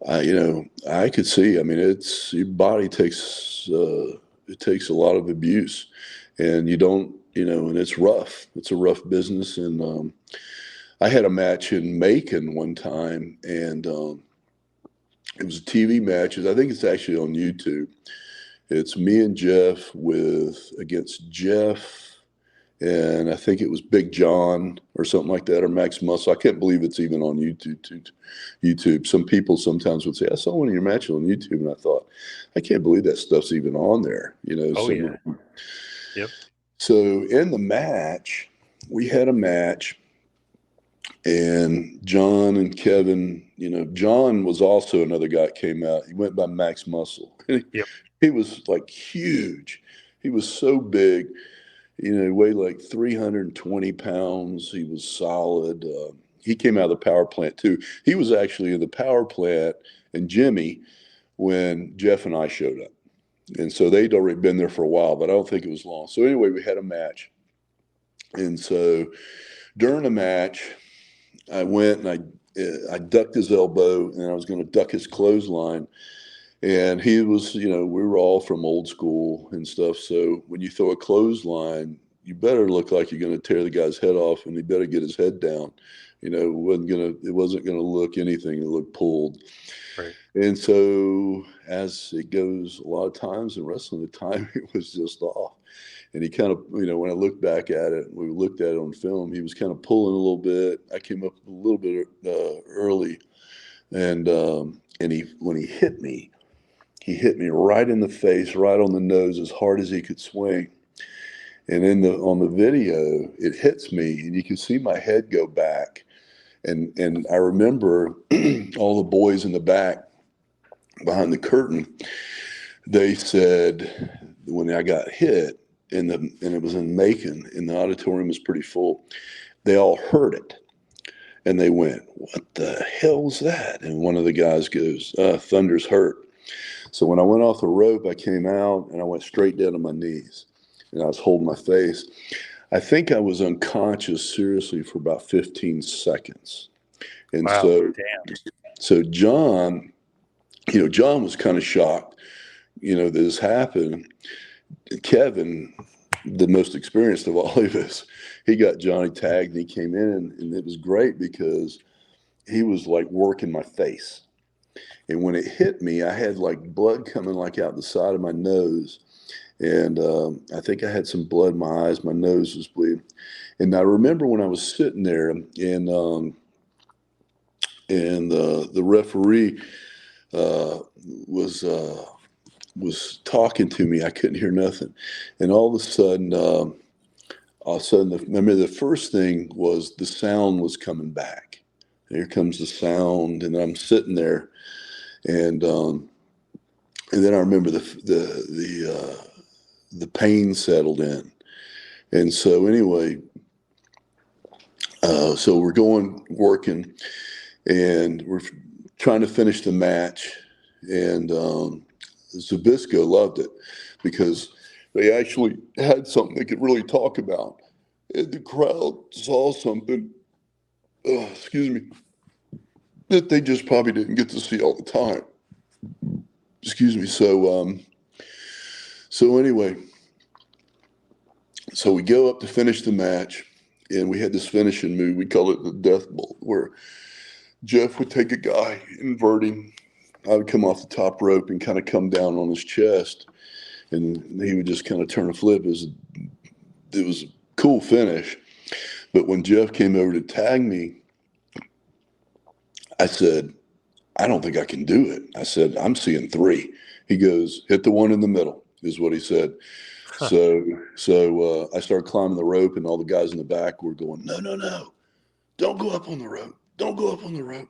I could see, I mean, your body takes, it takes a lot of abuse, and you don't, and it's rough. It's a rough business. And I had a match in Macon one time, and it was a TV match. I think it's actually on YouTube. It's me and Jeff against Jeff, and I think it was Big John or something like that, or Max Muscle. I can't believe it's even on YouTube. Some people sometimes would say, I saw one of your matches on YouTube, and I thought, I can't believe that stuff's even on there. Oh, yeah. Yep. So in the match, we had a match, and John and Kevin, John was also another guy that came out. He went by Max Muscle. Yep. He was like huge. He was so big. He weighed like 320 pounds. He was solid. He came out of the power plant too. He was actually in the power plant and Jimmy when Jeff and I showed up. And so they'd already been there for a while, but I don't think it was long. So anyway, we had a match. And so during the match, I went and I ducked his elbow, and I was going to duck his clothesline. And he was, we were all from old school and stuff. So when you throw a clothesline, you better look like you're going to tear the guy's head off, and he better get his head down. It wasn't going to look anything. It looked pulled. Right. And so as it goes, a lot of times in wrestling, the timing was just off. And he kind of, when I looked back at it, we looked at it on film, he was kind of pulling a little bit. I came up a little bit early, and when he hit me right in the face, right on the nose, as hard as he could swing. And on the video, it hits me, and you can see my head go back. And I remember all the boys in the back behind the curtain. They said when I got hit, and it was in Macon, and the auditorium was pretty full. They all heard it, and they went, "What the hell's that?" And one of the guys goes, "Thunder's hurt." So when I went off the rope, I came out and I went straight down to my knees, and I was holding my face. I think I was unconscious seriously for about 15 seconds. And Wow. so John, John was kind of shocked, that this happened. Kevin, the most experienced of all of us, he got Johnny tagged and he came in, and it was great because he was like working my face. And when it hit me, I had like blood coming like out the side of my nose. And I think I had some blood in my eyes. My nose was bleeding. And I remember when I was sitting there, and the referee was talking to me. I couldn't hear nothing. And all of a sudden, remember the first thing was the sound was coming back. Here comes the sound, and I'm sitting there, and then I remember the pain settled in. And so anyway, so we're working, and we're trying to finish the match. And Zbyszko loved it because they actually had something they could really talk about. And the crowd saw something, excuse me, that they just probably didn't get to see all the time. Excuse me. So anyway, so we go up to finish the match, and we had this finishing move. We call it the death bolt, where Jeff would take a guy, invert him. I would come off the top rope and kind of come down on his chest, and he would just kind of turn a flip. It was a cool finish. But when Jeff came over to tag me, I said, "I don't think I can do it." I said, "I'm seeing 3. He goes, "Hit the one in the middle," is what he said. Huh. So I started climbing the rope, and all the guys in the back were going, "No, don't go up on the rope. Don't go up on the rope."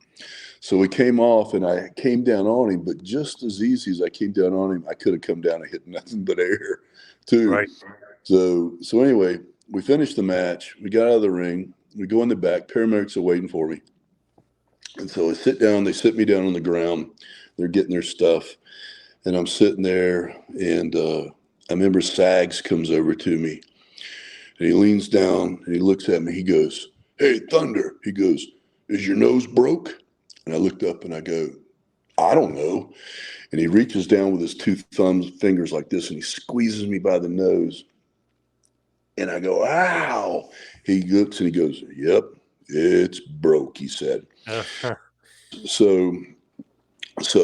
So we came off, and I came down on him, but just as easy as I came down on him, I could have come down and hit nothing but air too. Right. So anyway, we finished the match. We got out of the ring. We go in the back. Paramedics are waiting for me. And so I sit down. They sit me down on the ground. They're getting their stuff. And I'm sitting there, and I remember Sags comes over to me. And he leans down, and he looks at me. He goes, "Hey, Thunder." He goes, "Is your nose broke?" And I looked up, and I go, "I don't know." And he reaches down with his 2 fingers like this, and he squeezes me by the nose. And I go, "Ow." He looks, and he goes, "Yep, it's broke," he said. So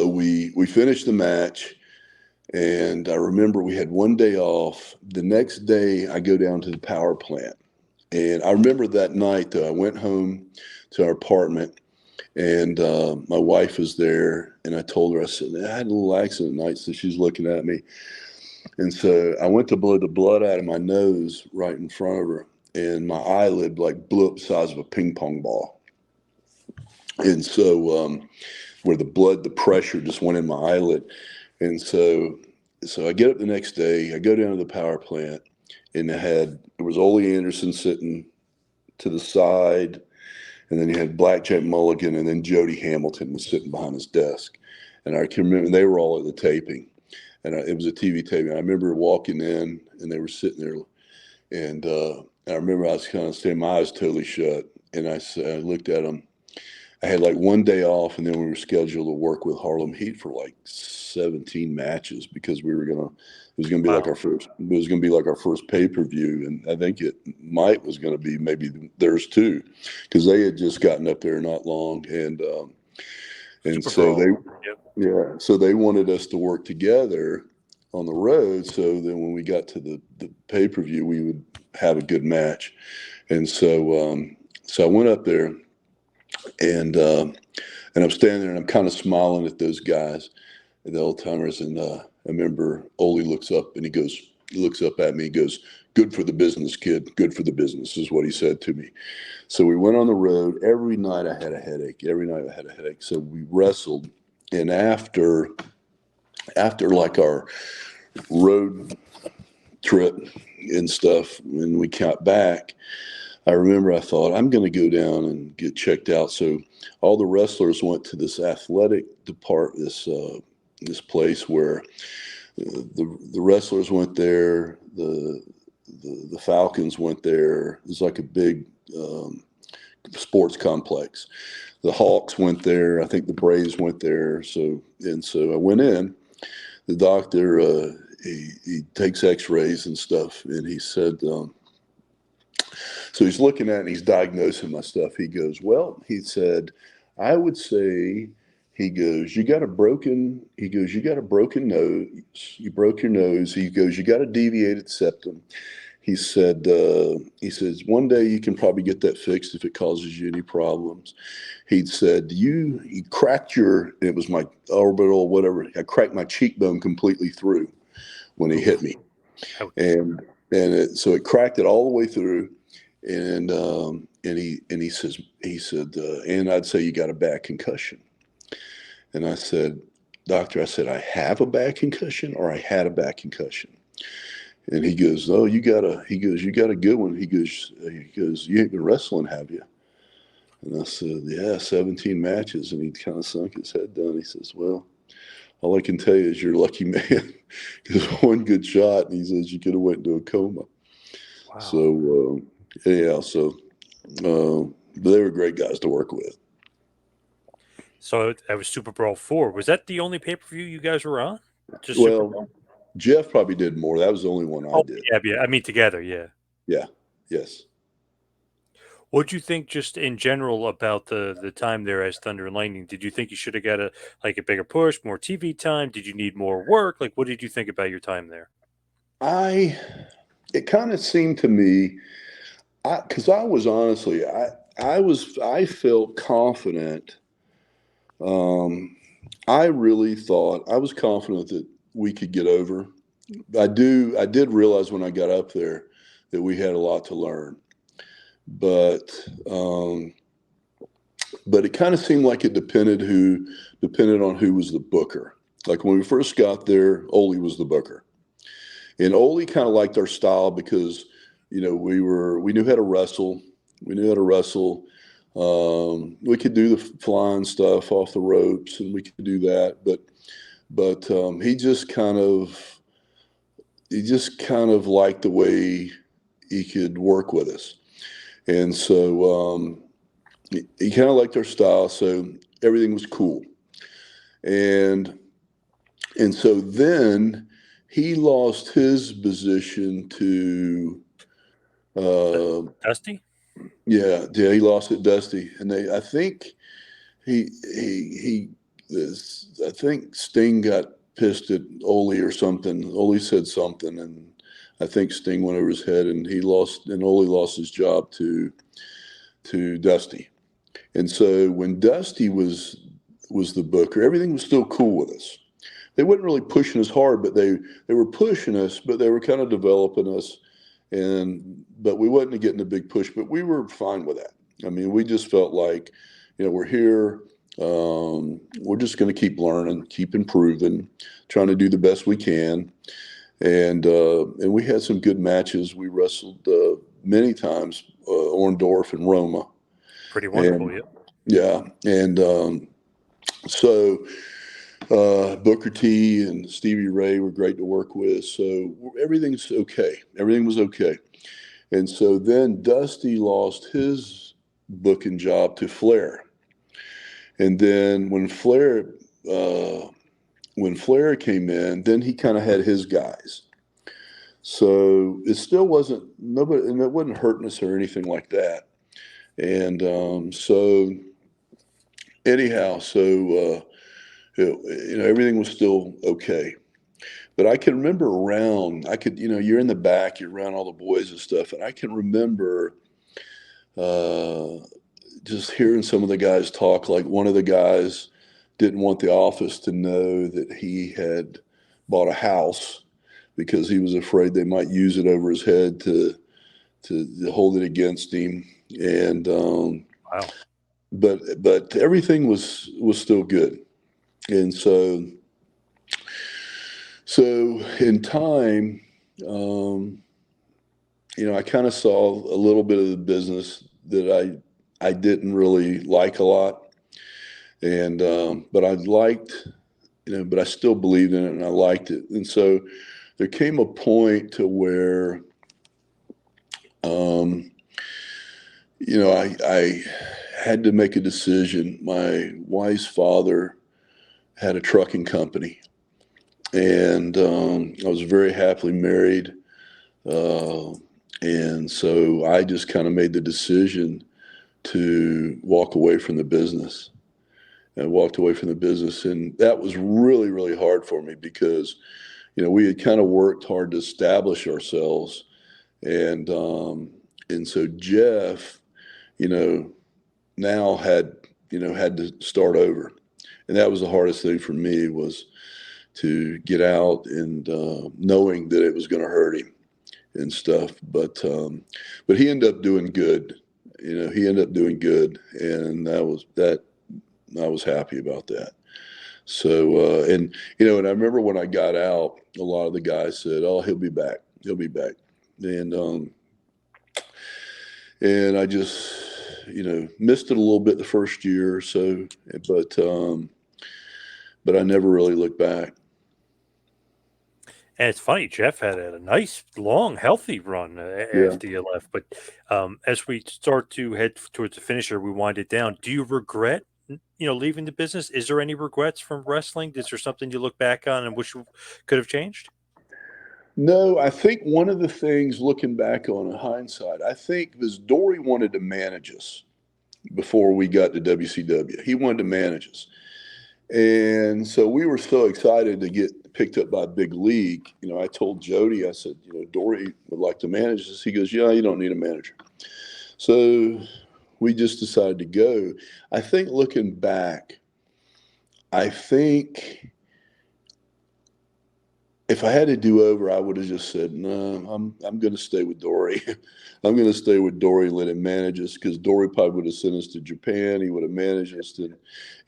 we finished the match, and I remember we had one day off. The next day, I go down to the power plant. And I remember that night, though, I went home to our apartment, and my wife was there, and I told her, I said, "I had a little accident night," so she's looking at me. And so I went to blow the blood out of my nose right in front of her, and my eyelid like blew up the size of a ping pong ball. And so where the pressure just went in my eyelid. And so I get up the next day, I go down to the power plant, and there was Ole Anderson sitting to the side, and then you had Blackjack Mulligan, and then Jody Hamilton was sitting behind his desk. And I can remember they were all at the taping, and it was a TV taping. I remember walking in, and they were sitting there, and I remember I was kind of staying, my eyes totally shut, and I looked at them. I had like one day off, and then we were scheduled to work with Harlem Heat for like 17 matches because it was going to be like our first pay-per-view. And I think was going to be maybe theirs too, because they had just gotten up there not long. And so so they wanted us to work together on the road. So then when we got to the pay-per-view, we would have a good match. And so I went up there, and I'm standing there, and I'm kind of smiling at those guys, the old timers. And I remember Ole looks up, and he goes, He looks up at me, he goes, "Good for the business, kid. Good for the business," is what he said to me. So we went on the road. Every night I had a headache. Every night I had a headache. So we wrestled. And after like our road trip and stuff, when we got back, I remember I thought, I'm going to go down and get checked out. So all the wrestlers went to this athletic department, this place where the wrestlers went there, the Falcons went there. It was like a big sports complex. The Hawks went there. I think the Braves went there. So I went in. The doctor, he takes X-rays and stuff, and he said, so he's looking at it and he's diagnosing my stuff. He goes, "Well," he said, "I would say," he goes, you got a broken nose. You broke your nose. He goes, "You got a deviated septum." He says, "One day you can probably get that fixed if it causes you any problems." He said, he cracked it was my orbital, whatever. I cracked my cheekbone completely through when he hit me. So it cracked it all the way through. And he said, "And I'd say you got a bad concussion." And I said, "Doctor," I said, "I have a bad concussion or I had a bad concussion?" And he goes, "Oh, you got a good one." He goes, "You ain't been wrestling, have you?" And I said, "Yeah, 17 matches." And he kind of sunk his head down. He says, "Well, all I can tell you is you're a lucky man, because one good shot," and he says, "you could have went into a coma." Wow. So, but they were great guys to work with. So that was Super Brawl 4. Was that the only pay-per-view you guys were on? Just Super Brawl? Jeff probably did more. That was the only one I did. Yeah. I mean, together, yeah. Yeah. Yes. What'd you think, just in general, about the time there as Thunder and Lightning? Did you think you should have got a bigger push, more TV time? Did you need more work? Like, what did you think about your time there? It kind of seemed to me, because I was honestly, I felt confident. I really thought, I was confident that we could get over. I did realize when I got up there that we had a lot to learn, but it kind of seemed like it depended on who was the booker. Like when we first got there, Ole was the booker, and Ole kind of liked our style because, we knew how to wrestle. We knew how to wrestle. We could do the flying stuff off the ropes, and we could do that. But he just kind of liked the way he could work with us, and so he kind of liked our style. So everything was cool, and so then he lost his position to Dusty. Yeah, he lost it, Dusty, and I think I think Sting got pissed at Ole or something. Ole said something, and I think Sting went over his head, and Ole lost his job to Dusty. And so when Dusty was the booker, everything was still cool with us. They weren't really pushing us hard, but they were pushing us, but they were kind of developing us. But we wasn't getting a big push, but we were fine with that. I mean, we just felt like, we're here. We're just going to keep learning, keep improving, trying to do the best we can. And we had some good matches. We wrestled many times, Orndorff and Roma. Pretty wonderful, yeah. And so Booker T and Stevie Ray were great to work with. So everything's okay. Everything was okay. And so then Dusty lost his booking job to Flair. And then when Flair came in, then he kind of had his guys. So it still wasn't nobody, and it wasn't hurting us or anything like that. And so anyhow, everything was still okay. But I can remember you're in the back, you're around all the boys and stuff. And I can remember just hearing some of the guys talk. Like one of the guys didn't want the office to know that he had bought a house because he was afraid they might use it over his head to hold it against him. And Wow. but everything was still good. And so in time, I kind of saw a little bit of the business that I didn't really like a lot, and but I liked, but I still believed in it and I liked it. And so there came a point to where, um, I had to make a decision. My wife's father had a trucking company, and I was very happily married. Uh, and so I just kind of made the decision to walk away from the business. And walked away from the business. And that was really, really hard for me because, we had kind of worked hard to establish ourselves. And, and so Jeff, you know, now had to start over. And that was the hardest thing for me, was to get out and knowing that it was going to hurt him and stuff. But he ended up doing good. He ended up doing good, and I was happy about that. So and I remember when I got out, a lot of the guys said, "Oh, he'll be back. He'll be back," and and I just missed it a little bit the first year or so, but I never really looked back. And it's funny, Jeff had a nice, long, healthy run Yeah. after you left. But as we start to head towards the finisher, we wind it down. Do you regret, leaving the business? Is there any regrets from wrestling? Is there something you look back on and wish you could have changed? No, I think one of the things, looking back on in hindsight, I think was Dory wanted to manage us before we got to WCW. He wanted to manage us. And so we were so excited to get picked up by Big League. I told Jody, I said, Dory would like to manage us. He goes, "Yeah, you don't need a manager." So we just decided to go. I think looking back, I think if I had to do over, I would have just said, "No, I'm going to stay with Dory. I'm going to stay with Dory and let him manage us," because Dory probably would have sent us to Japan. He would have managed us,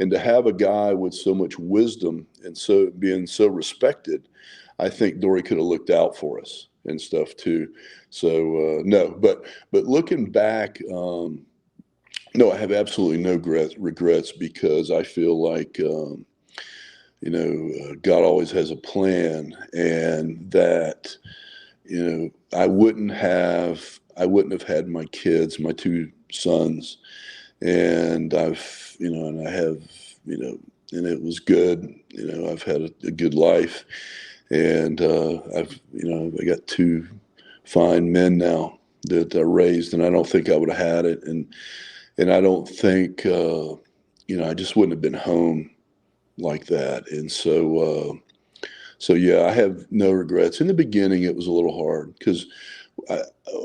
and to have a guy with so much wisdom and so being so respected, I think Dory could have looked out for us and stuff too. So no, but looking back, no, I have absolutely no regrets, because I feel like. God always has a plan, and that, I wouldn't have had my kids, my two sons, and and I have, and it was good. I've had a good life, and I got two fine men now that I raised, and I don't think I would have had it, and I don't think, I just wouldn't have been home like that. And so yeah, I have no regrets. In the beginning, it was a little hard because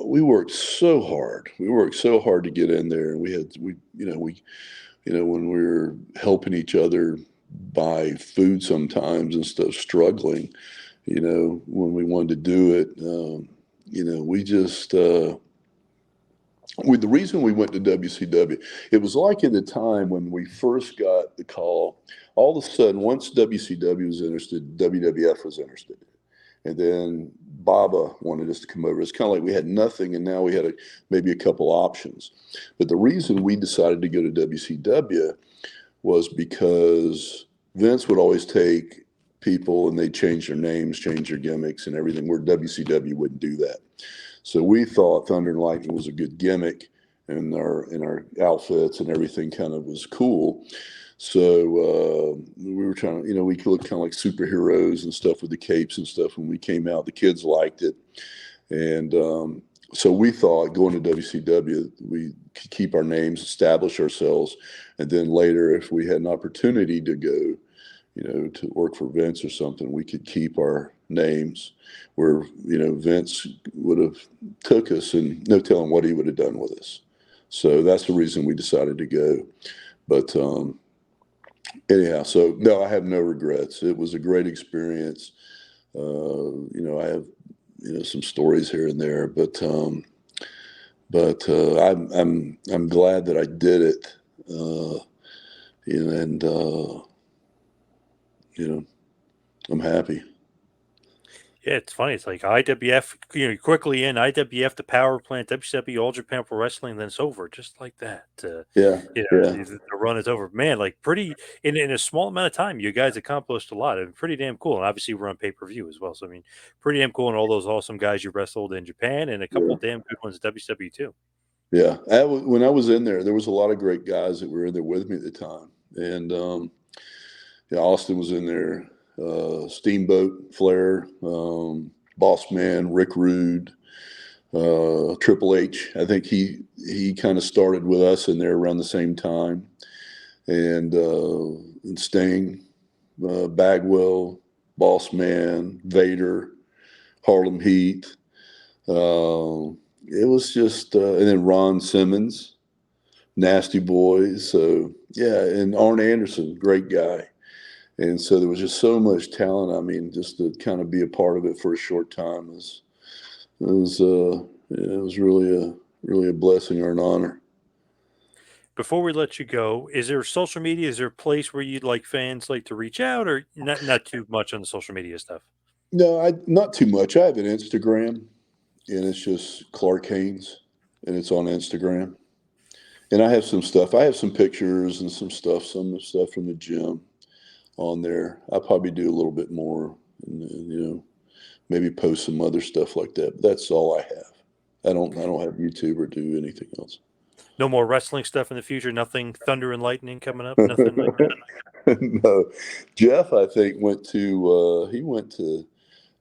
we worked so hard. We worked so hard to get in there. When we were helping each other buy food sometimes and stuff, struggling, when we wanted to do it, we just, the reason we went to WCW, it was like at the time when we first got the call, all of a sudden, once WCW was interested, WWF was interested. And then Baba wanted us to come over. It's kind of like we had nothing, and now we had maybe a couple options. But the reason we decided to go to WCW was because Vince would always take people and they'd change their names, change their gimmicks and everything, where WCW wouldn't do that. So we thought Thunder and Lightning was a good gimmick, and our outfits and everything kind of was cool. So we were trying to, we looked kind of like superheroes and stuff with the capes and stuff. When we came out, the kids liked it. And so we thought going to WCW, we could keep our names, establish ourselves. And then later, if we had an opportunity to go, to work for Vince or something, we could keep our names, where, Vince would have took us and no telling what he would have done with us. So that's the reason we decided to go. But anyhow, so no, I have no regrets. It was a great experience. I have some stories here and there, but I'm glad that I did it, and I'm happy. Yeah, it's funny. It's like IWF, quickly in IWF, the power plant, WCW, All Japan Pro Wrestling, then it's over just like that. Yeah, yeah, The run is over. Man, like pretty in a small amount of time, you guys accomplished a lot and pretty damn cool. And obviously, we're on pay per view as well. So I mean, pretty damn cool. And all those awesome guys you wrestled in Japan and a couple yeah, damn good ones at WCW too. yeah. When I was in there was a lot of great guys that were in there with me at the time, and yeah, Austin was in there, Steamboat, Flair, Boss Man, Rick Rude, Triple H. I think he kind of started with us in there around the same time, and Sting, Bagwell, Boss Man, Vader, Harlem Heat. It was just, and then Ron Simmons, Nasty Boys. So yeah, and Arn Anderson, great guy. And so there was just so much talent. I mean, just to kind of be a part of it for a short time it was really a blessing or an honor. Before we let you go, is there social media? Is there a place where you'd like fans like to reach out, or not too much on the social media stuff? No, I not too much. I have an Instagram, and it's just Clark Haynes, and it's on Instagram. And I have some stuff. I have some pictures and some stuff from the gym on there. I'll probably do a little bit more, and maybe post some other stuff like that. But that's all I have. I don't have YouTube or do anything else. No more wrestling stuff in the future. Nothing thunder and lightning coming up. Nothing like that. No, Jeff, I think he went to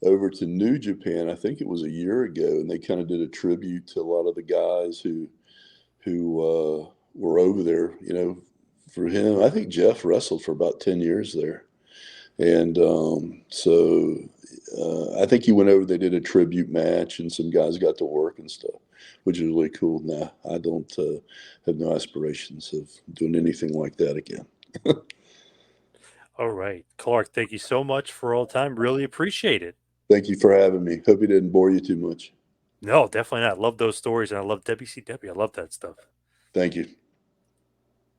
over to New Japan. I think it was a year ago, and they kind of did a tribute to a lot of the guys who were over there. For him, I think Jeff wrestled for about 10 years there, and I think he went over. They did a tribute match, and some guys got to work and stuff, which is really cool. Nah, I don't have no aspirations of doing anything like that again. All right, Clark. Thank you so much for all the time. Really appreciate it. Thank you for having me. Hope it didn't bore you too much. No, definitely not. I love those stories, and I love WCW. I love that stuff. Thank you.